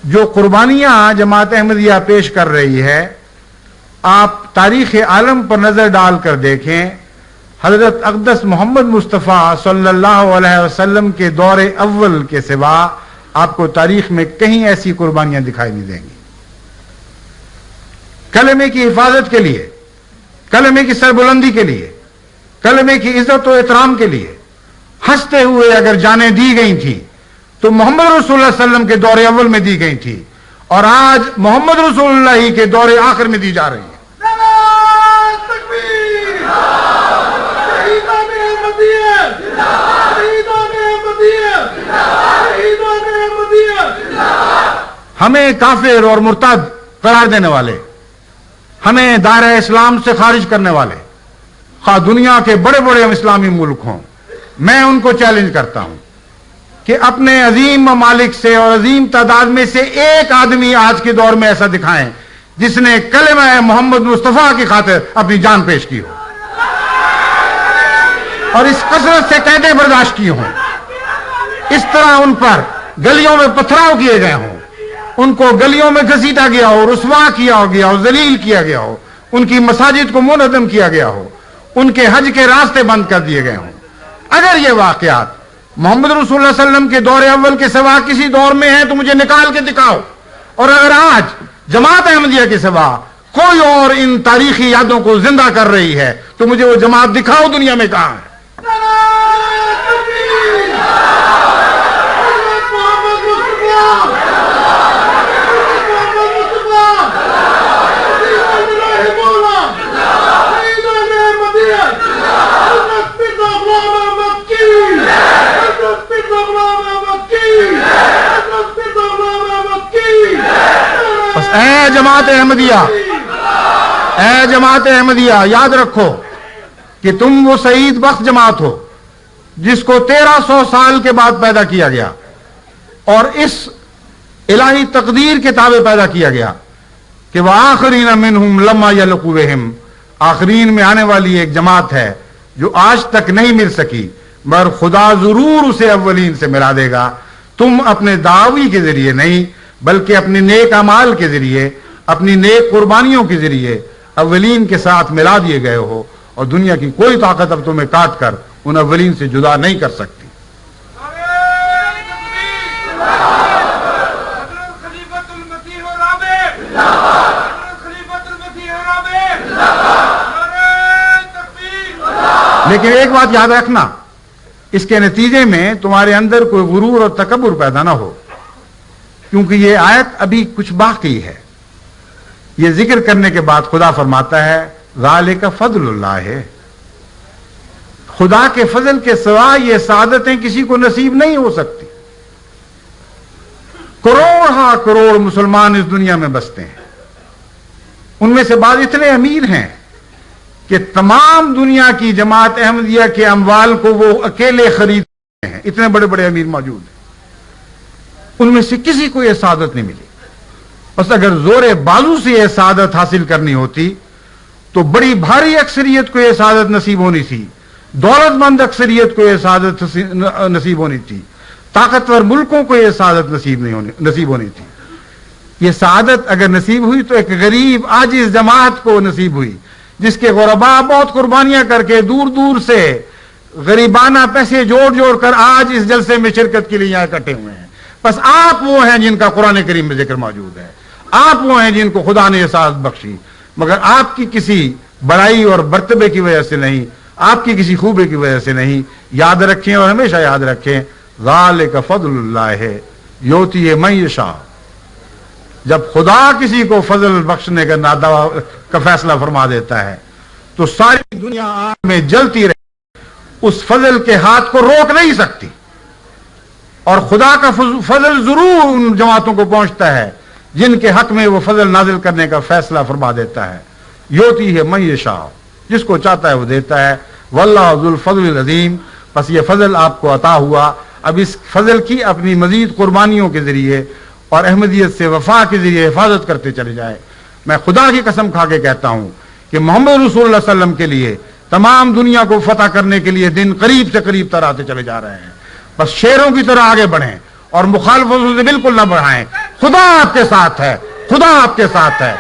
جو قربانیاں جماعت احمدیہ پیش کر رہی ہے، آپ تاریخ عالم پر نظر ڈال کر دیکھیں، حضرت اقدس محمد مصطفیٰ صلی اللہ علیہ وسلم کے دور اول کے سوا آپ کو تاریخ میں کہیں ایسی قربانیاں دکھائی نہیں دیں گی۔ کلمے کی حفاظت کے لیے، کلمے کی سربلندی کے لیے، کلمے کی عزت و احترام کے لیے ہنستے ہوئے اگر جانیں دی گئی تھیں تو محمد رسول اللہ صلی اللہ علیہ وسلم کے دور اول میں دی گئی تھی، اور آج محمد رسول اللہ ہی کے دور آخر میں دی جا رہی ہیں۔ ہمیں کافر اور مرتد قرار دینے والے، ہمیں دائرہ اسلام سے خارج کرنے والے، خواہ دنیا کے بڑے بڑے اسلامی ملک ہوں، میں ان کو چیلنج کرتا ہوں کہ اپنے عظیم ممالک سے اور عظیم تعداد میں سے ایک آدمی آج کے دور میں ایسا دکھائیں جس نے کلمہ محمد مصطفیٰ کی خاطر اپنی جان پیش کی ہو اور اس کثرت سے قیدیں برداشت کی ہوں، اس طرح ان پر گلیوں میں پتھراؤ کیے گئے ہوں، ان کو گلیوں میں گھسیٹا گیا ہو، رسوا کیا گیا ہو، ذلیل کیا گیا ہو، ان کی مساجد کو منہدم کیا گیا ہو، ان کے حج کے راستے بند کر دیے گئے ہوں۔ اگر یہ واقعات محمد رسول اللہ صلی اللہ علیہ وسلم کے دور اول کے سوا کسی دور میں ہیں تو مجھے نکال کے دکھاؤ، اور اگر آج جماعت احمدیہ کے سوا کوئی اور ان تاریخی یادوں کو زندہ کر رہی ہے تو مجھے وہ جماعت دکھاؤ دنیا میں کہاں ہے۔ اے جماعت احمدیہ، اے جماعت احمدیہ، یاد رکھو کہ تم وہ سعید بخت جماعت ہو جس کو 1300 سال کے بعد پیدا کیا گیا اور اس الہی تقدیر کے تابع پیدا کیا گیا کہ وآخرین منہم لما یلقوا بہم، آخرین میں آنے والی ایک جماعت ہے جو آج تک نہیں مل سکی، مگر خدا ضرور اسے اولین سے ملا دے گا۔ تم اپنے دعوی کے ذریعے نہیں بلکہ اپنے نیک اعمال کے ذریعے، اپنی نیک قربانیوں کے ذریعے اولین کے ساتھ ملا دیے گئے ہو، اور دنیا کی کوئی طاقت اب تمہیں کاٹ کر ان اولین سے جدا نہیں کر سکتی۔ لیکن ایک بات یاد رکھنا، اس کے نتیجے میں تمہارے اندر کوئی غرور اور تکبر پیدا نہ ہو، کیونکہ یہ آیت ابھی کچھ باقی ہے۔ یہ ذکر کرنے کے بعد خدا فرماتا ہے ذالک فضل اللہ ہے، خدا کے فضل کے سوا یہ سعادتیں کسی کو نصیب نہیں ہو سکتی۔ کروڑ ہاں کروڑ مسلمان اس دنیا میں بستے ہیں، ان میں سے بعض اتنے امیر ہیں کہ تمام دنیا کی جماعت احمدیہ کے اموال کو وہ اکیلے خریدتے ہیں، اتنے بڑے بڑے امیر موجود ہیں، ان میں سے کسی کو یہ سعادت نہیں ملی۔ بس اگر زور بازو سے یہ سعادت حاصل کرنی ہوتی تو بڑی بھاری اکثریت کو یہ سعادت نصیب ہونی تھی، دولت مند اکثریت کو یہ سعادت نصیب ہونی تھی، طاقتور ملکوں کو یہ سعادت نصیب ہونی تھی۔ یہ سعادت اگر نصیب ہوئی تو ایک غریب عاجز جماعت کو نصیب ہوئی، جس کے غرباء بہت قربانیاں کر کے دور دور سے غریبانہ پیسے جوڑ جوڑ کر آج اس جلسے میں شرکت کے لیے یہاں اکٹھے ہوئے ہیں۔ بس آپ وہ ہیں جن کا قرآن کریم میں ذکر موجود ہے، آپ وہ ہیں جن کو خدا نے یہ سعادت بخشی، مگر آپ کی کسی بڑائی اور مرتبے کی وجہ سے نہیں، آپ کی کسی خوبی کی وجہ سے نہیں۔ یاد رکھیں اور ہمیشہ یاد رکھیں ذالک فضل اللہ ہے یؤتی من یشاء، جب خدا کسی کو فضل بخشنے کا فیصلہ فرما دیتا ہے تو ساری دنیا آگ میں جلتی رہے، اس فضل کے ہاتھ کو روک نہیں سکتی، اور خدا کا فضل ضرور ان جماعتوں کو پہنچتا ہے جن کے حق میں وہ فضل نازل کرنے کا فیصلہ فرما دیتا ہے۔ یؤتی ہے من یشاء، جس کو چاہتا ہے وہ دیتا ہے، واللہ ذو الفضل العظیم۔ بس یہ فضل آپ کو عطا ہوا، اب اس فضل کی اپنی مزید قربانیوں کے ذریعے اور احمدیت سے وفا کے ذریعے حفاظت کرتے چلے جائیں۔ میں خدا کی قسم کھا کے کہتا ہوں کہ محمد رسول اللہ صلی اللہ علیہ وسلم کے لیے تمام دنیا کو فتح کرنے کے لیے دن قریب سے قریب تر آتے چلے جا رہے ہیں۔ بس شیروں کی طرح آگے بڑھیں اور مخالفتوں سے بالکل نہ بڑھائیں۔ خدا آپ کے ساتھ ہے، خدا آپ کے ساتھ ہے۔